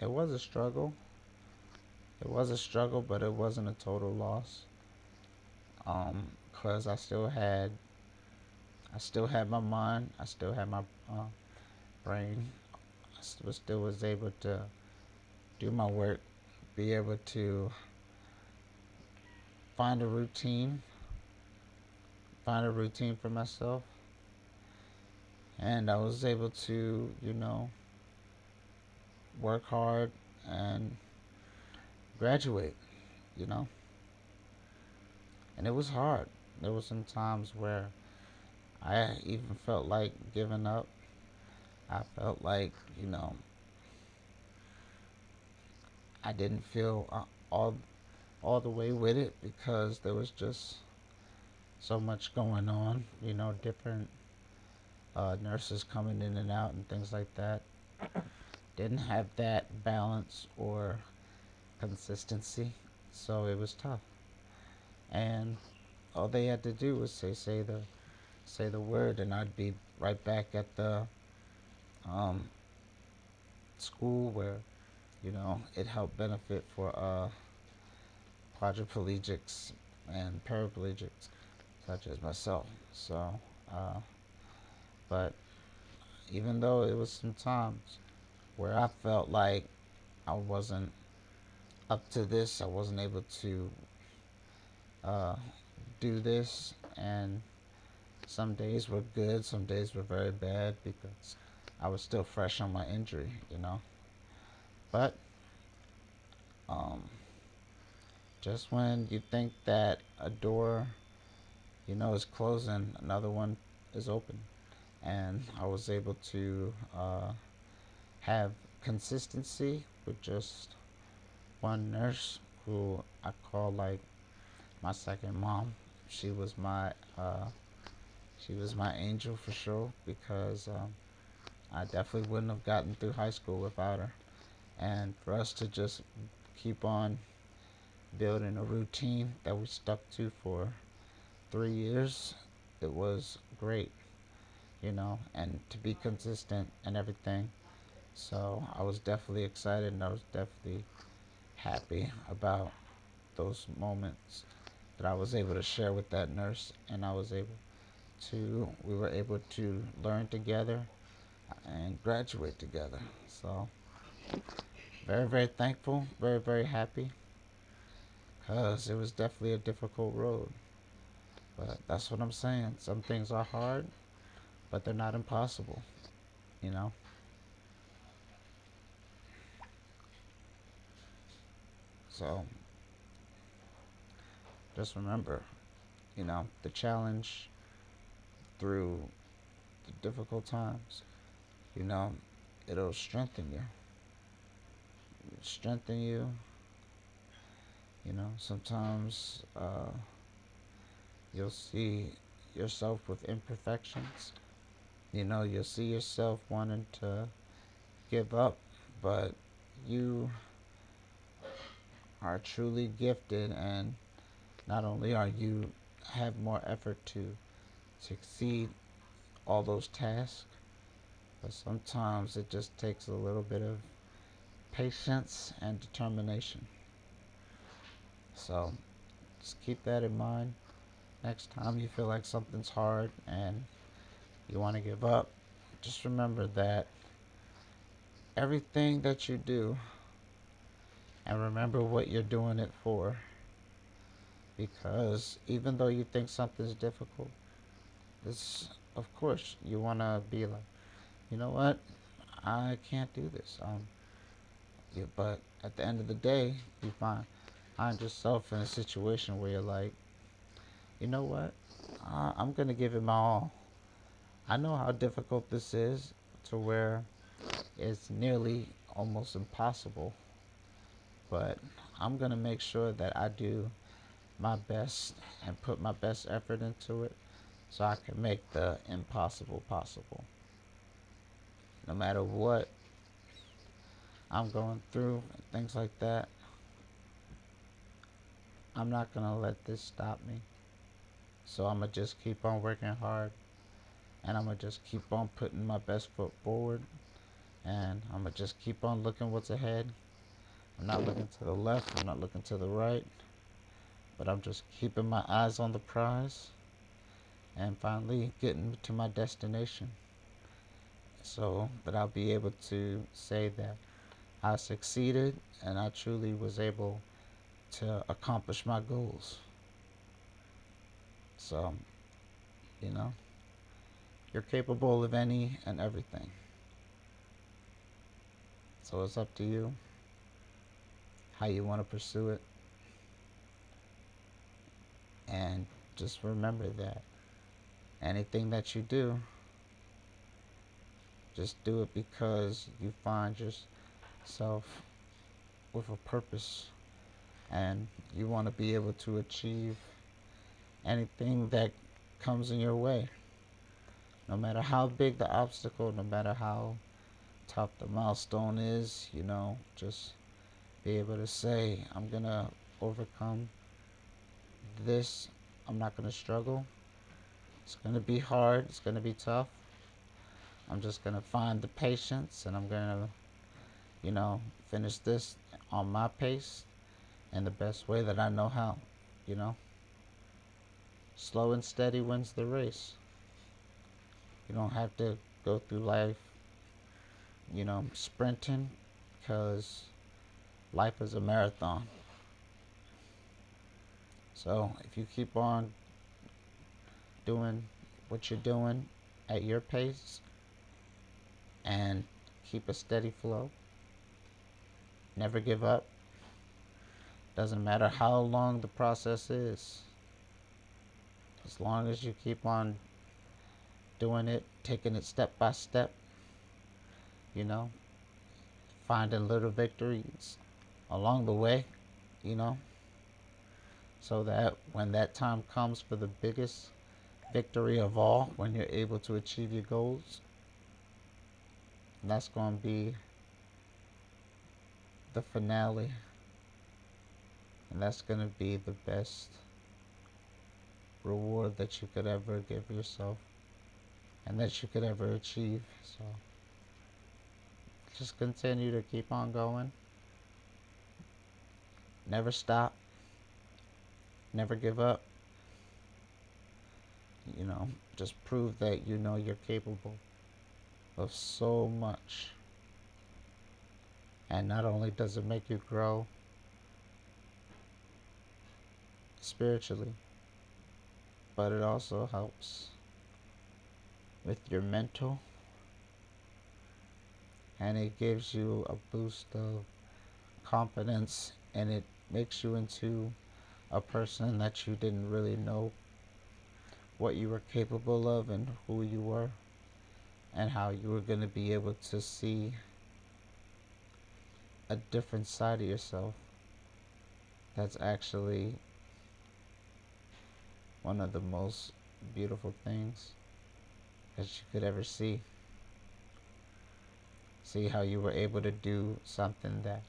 it was a struggle. It was a struggle, but it wasn't a total loss. Cause I still had my mind, I still had my uh, brain. Still was able to do my work, be able to find a routine, find a routine for myself, and I was able to, work hard and graduate, you know. And it was hard. There were some times where I even felt like giving up. I felt like, I didn't feel all the way with it because there was just so much going on, different nurses coming in and out and things like that. Didn't have that balance or consistency, so it was tough. And all they had to do was say the word, and I'd be right back at the um, school where it helped benefit for quadriplegics and paraplegics such as myself. So, uh, but even though it was some times where I felt like I wasn't up to this, I wasn't able to uh, do this, and some days were good, some days were very bad because I was still fresh on my injury. But um, just when you think that a door, is closing, another one is open. And I was able to have consistency with just one nurse who I call like my second mom. She was my uh, she was my angel for sure because I definitely wouldn't have gotten through high school without her. And for us to just keep on building a routine that we stuck to for 3 years, it was great, and to be consistent and everything. So I was definitely excited and I was definitely happy about those moments that I was able to share with that nurse, and we were able to learn together and graduate together. So very, very thankful, very, very happy because it was definitely a difficult road. But that's what I'm saying. Some things are hard, but they're not impossible, you know? So just remember, the challenge through the difficult times, you know, it'll strengthen you. Sometimes you'll see yourself with imperfections. You'll see yourself wanting to give up, but you are truly gifted, and not only are you have more effort to succeed all those tasks, but sometimes it just takes a little bit of patience and determination. So just keep that in mind. Next time you feel like something's hard and you want to give up, just remember that everything that you do, and remember what you're doing it for. Because even though you think something's difficult, this, of course, you want to be like, you know what, I can't do this. Yeah, but at the end of the day, you find yourself in a situation where you're like, you know what, I'm gonna give it my all. I know how difficult this is, to where it's nearly almost impossible, but I'm gonna make sure that I do my best and put my best effort into it so I can make the impossible possible. No matter what I'm going through and things like that, I'm not gonna let this stop me. So I'm gonna just keep on working hard, and I'm gonna just keep on putting my best foot forward, And I'm going to just keep on looking what's ahead. I'm not looking to the left, I'm not looking to the right, but I'm just keeping my eyes on the prize and finally getting to my destination so that I'll be able to say that I succeeded and I truly was able to accomplish my goals. So, you know, you're capable of any and everything. So it's up to you how you want to pursue it. And just remember that anything that you do, just do it because you find yourself with a purpose and you want to be able to achieve anything that comes in your way. No matter how big the obstacle, no matter how tough the milestone is, just be able to say, I'm going to overcome this. I'm not going to struggle. It's going to be hard. It's going to be tough. I'm just going to find the patience and I'm going to, finish this on my pace in the best way that I know how. You know, slow and steady wins the race. You don't have to go through life, sprinting because life is a marathon. So if you keep on doing what you're doing at your pace and keep a steady flow, never give up. Doesn't matter how long the process is. As long as you keep on doing it, taking it step by step, you know, finding little victories along the way, you know, so that when that time comes for the biggest victory of all, when you're able to achieve your goals, that's going to be the finale. And that's going to be the best reward that you could ever give yourself and that you could ever achieve. So just continue to keep on going. Never stop. Never give up. Just prove that you're capable of so much. And not only does it make you grow spiritually, but it also helps with your mental and it gives you a boost of confidence and it makes you into a person that you didn't really know what you were capable of and who you were and how you were going to be able to see a different side of yourself that's actually one of the most beautiful things that you could ever see. See how you were able to do something that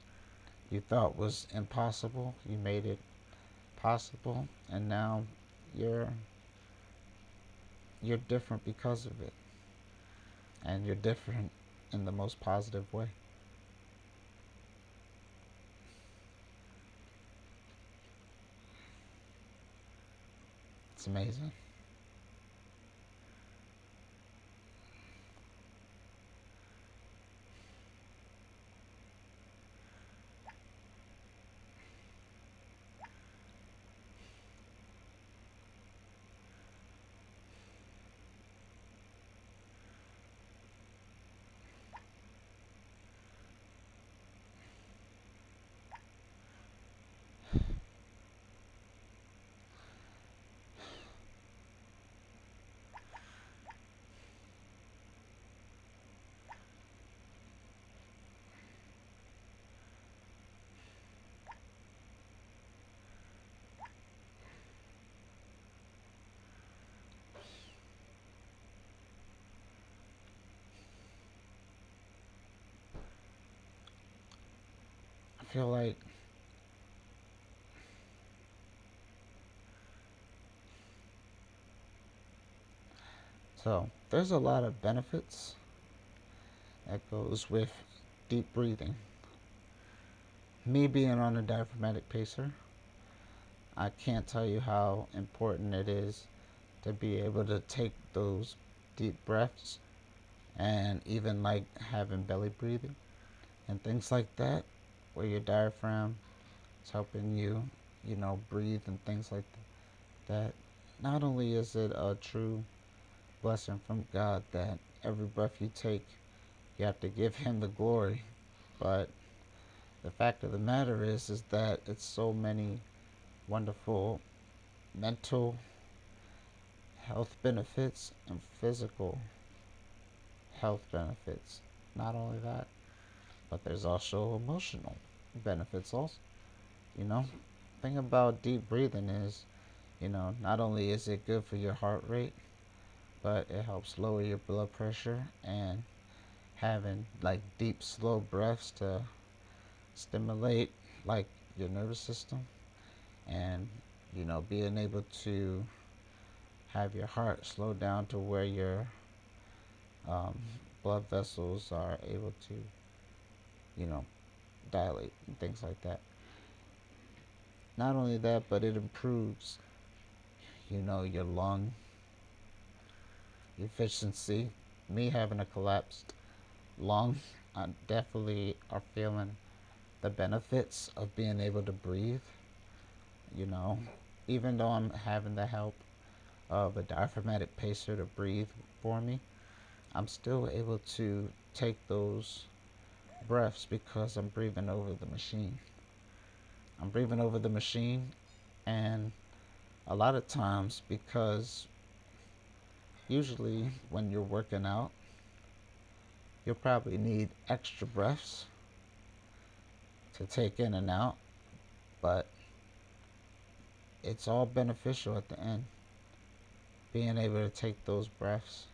you thought was impossible. You made it possible and now you're you're different because of it. And you're different in the most positive way. It's amazing. I feel like so there's a lot of benefits That goes with deep breathing. Me being on a diaphragmatic pacer, I can't tell you how important it is to be able to take those deep breaths, and even like having belly breathing and things like that, where your diaphragm is helping you, breathe and things like that. Not only is it a true blessing from God that every breath you take, you have to give Him the glory, but the fact of the matter is that it's so many wonderful mental health benefits and physical health benefits. Not only that, but there's also emotional benefits also. You know, thing about deep breathing is, not only is it good for your heart rate, but it helps lower your blood pressure, and having like deep slow breaths to stimulate like your nervous system, and being able to have your heart slow down to where your um, blood vessels are able to you know dilate and things like that. Not only that, but it improves your lung efficiency. Me having a collapsed lung, I definitely are feeling the benefits of being able to breathe. you know Even though I'm having the help of a diaphragmatic pacer to breathe for me, I'm still able to take those breaths because I'm breathing over the machine. I'm breathing over the machine, and a lot of times, because usually when you're working out, you'll probably need extra breaths to take in and out, but it's all beneficial at the end. Being able to take those breaths,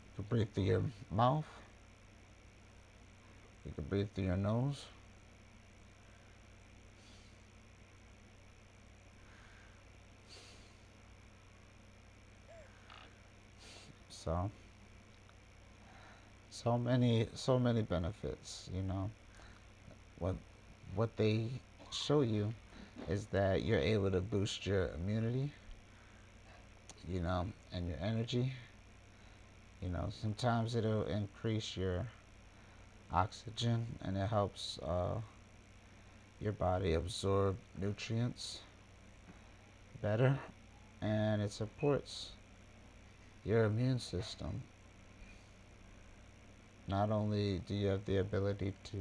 you can breathe through your mouth, you can breathe through your nose. So, so many benefits. What what they show you is that you're able to boost your immunity, and your energy. Sometimes it'll increase your oxygen, and it helps your body absorb nutrients better, and it supports your immune system. Not only do you have the ability to,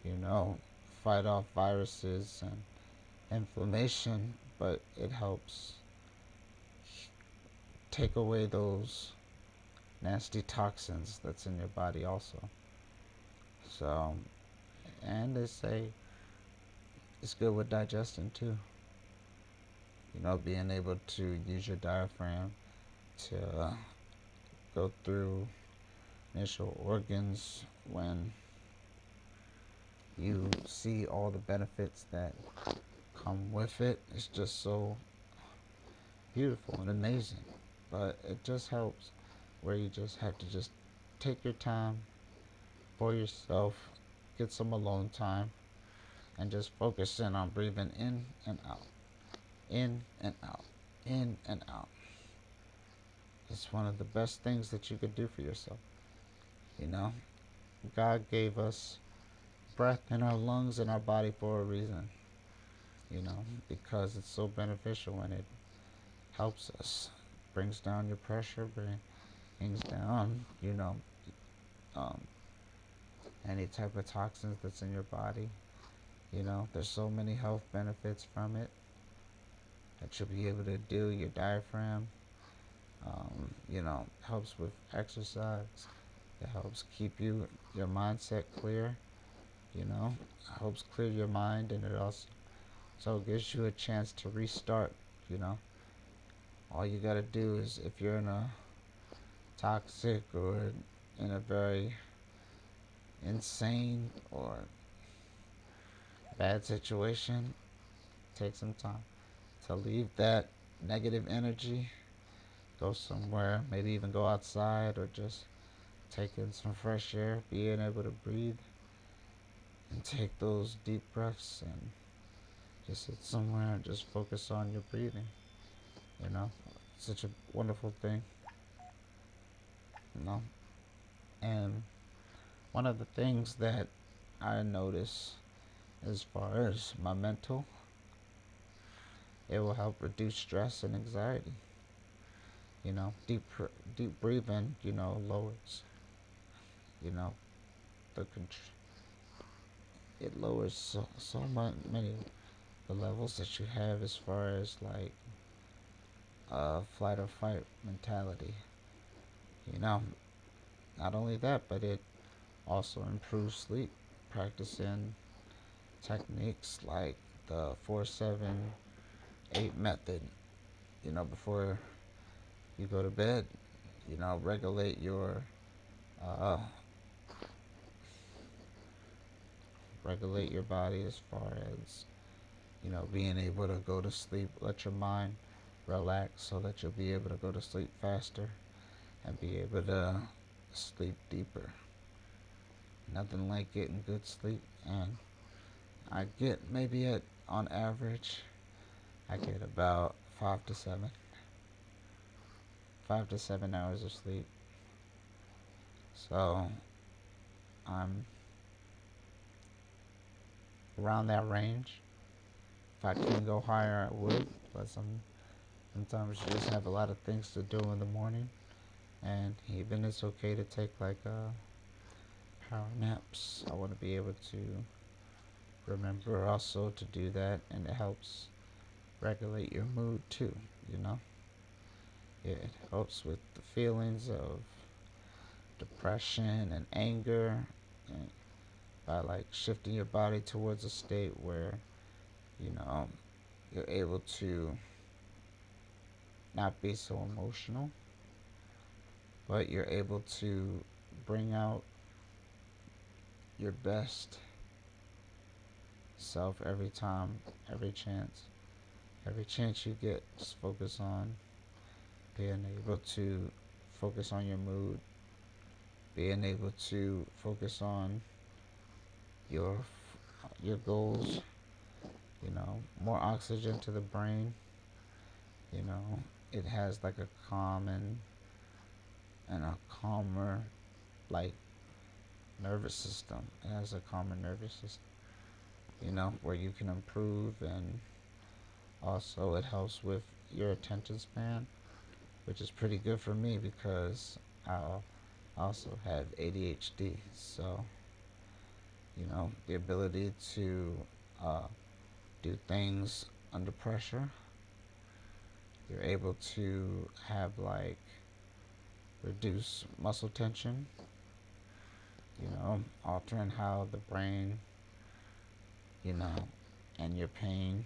you know, fight off viruses and inflammation, but it helps take away those nasty toxins that's in your body also. So, and they say it's good with digestion too. Being able to use your diaphragm to go through initial organs when you see all the benefits that come with it. It's just so beautiful and amazing. But it just helps where you just have to just take your time for yourself, get some alone time, and just focus in on breathing in and out, in and out, in and out. It's one of the best things that you could do for yourself. You know, God gave us breath in our lungs and our body for a reason, because it's so beneficial and it helps us. Brings down your pressure, brings down, um, any type of toxins that's in your body. There's so many health benefits from it that you'll be able to do. Your diaphragm, helps with exercise. It helps keep your mindset clear. Helps clear your mind, and it also gives you a chance to restart. You know, all you gotta do is, if you're in a toxic or in a very insane or bad situation, take some time to leave that negative energy, go somewhere, maybe even go outside or just take in some fresh air, being able to breathe and take those deep breaths and just sit somewhere and just focus on your breathing, you know. Such a wonderful thing, you know. And one of the things that I notice as far as my mental, it will help reduce stress and anxiety. You know, deep breathing, lowers, you know, the it lowers many the levels that you have as far as like flight or fight mentality. You know, not only that, but it also improves sleep. Practicing techniques like the 4-7-8 method, before you go to bed, regulate uh, your body as far as being able to go to sleep. Let your mind relax so that you'll be able to go to sleep faster and be able to sleep deeper. Nothing like getting good sleep, and I get maybe on average I get about 5 to 7 hours of sleep. So I'm around that range. If I can go higher, I would, but sometimes you just have a lot of things to do in the morning, and even it's okay to take like power naps. I want to be able to remember also to do that, and it helps regulate your mood too. You know, it helps with the feelings of depression and anger, and by like shifting your body towards a state where you know you're able to not be so emotional, but you're able to bring out your best self every time, every chance. Every chance you get, just focus on being able to focus on your mood, being able to focus on your your goals, more oxygen to the brain, you know, it has like a calm and a calmer like nervous system. It has a calmer nervous system, where you can improve, and also it helps with your attention span, which is pretty good for me because I also have ADHD. So, the ability to uh, do things under pressure, you're able to have like reduce muscle tension, altering how the brain, you know, and your pain.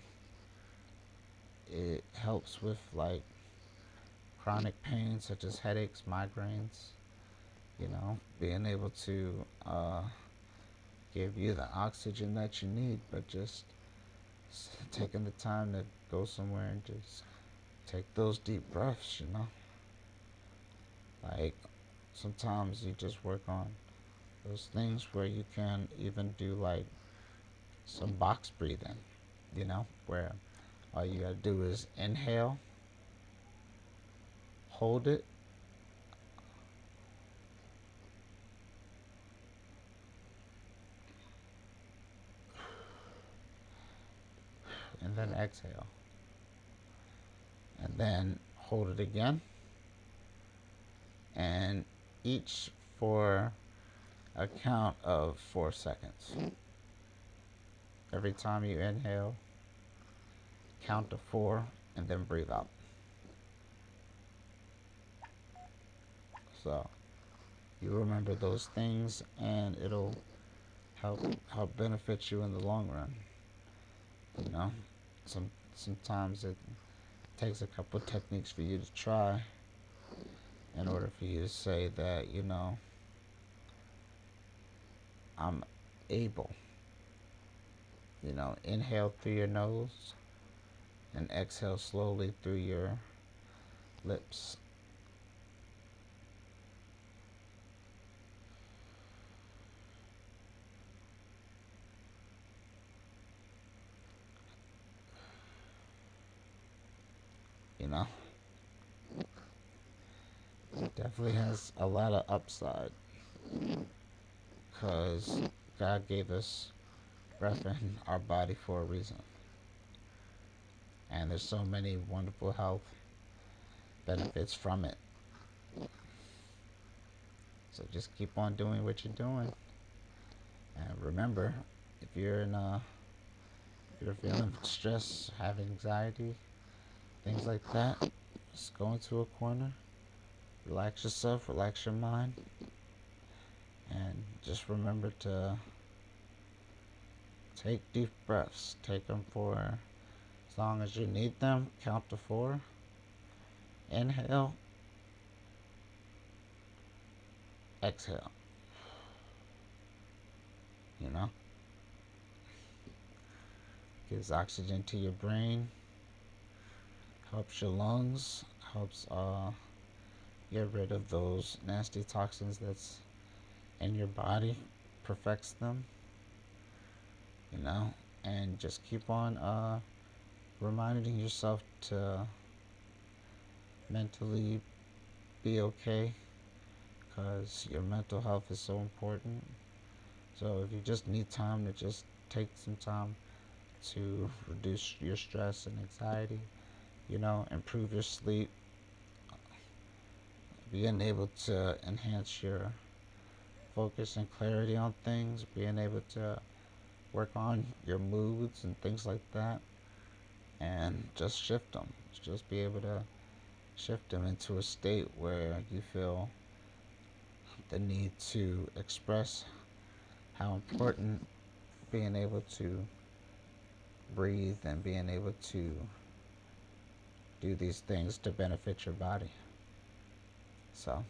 It helps with like chronic pain such as headaches, migraines, being able to give you the oxygen that you need, but just taking the time to go somewhere and just take those deep breaths, Like sometimes you just work on those things where you can even do like some box breathing, where all you gotta do is inhale, hold it, and then exhale. And then hold it again, and each for a count of 4 seconds. Every time you inhale, count to 4, and then breathe out. So you remember those things, and it'll help benefit you in the long run. You know, sometimes it takes a couple techniques for you to try in order for you to say that I'm able, Inhale through your nose and exhale slowly through your lips. You know, it definitely has a lot of upside because God gave us breath in our body for a reason. And there's so many wonderful health benefits from it. So just keep on doing what you're doing. And remember, if you're in a if you're feeling stress, have anxiety, things like that, just go into a corner, relax yourself, relax your mind, and just remember to take deep breaths. Take them for as long as you need them. Count to 4. Inhale, exhale. You know, gives oxygen to your brain, helps your lungs, helps get rid of those nasty toxins that's in your body, perfects them, you know, and just keep on reminding yourself to mentally be okay because your mental health is so important. So if you just need time to just take some time to reduce your stress and anxiety, improve your sleep, being able to enhance your focus and clarity on things, being able to work on your moods and things like that, and just shift them. Just be able to shift them into a state where you feel the need to express how important being able to breathe and being able to do these things to benefit your body. So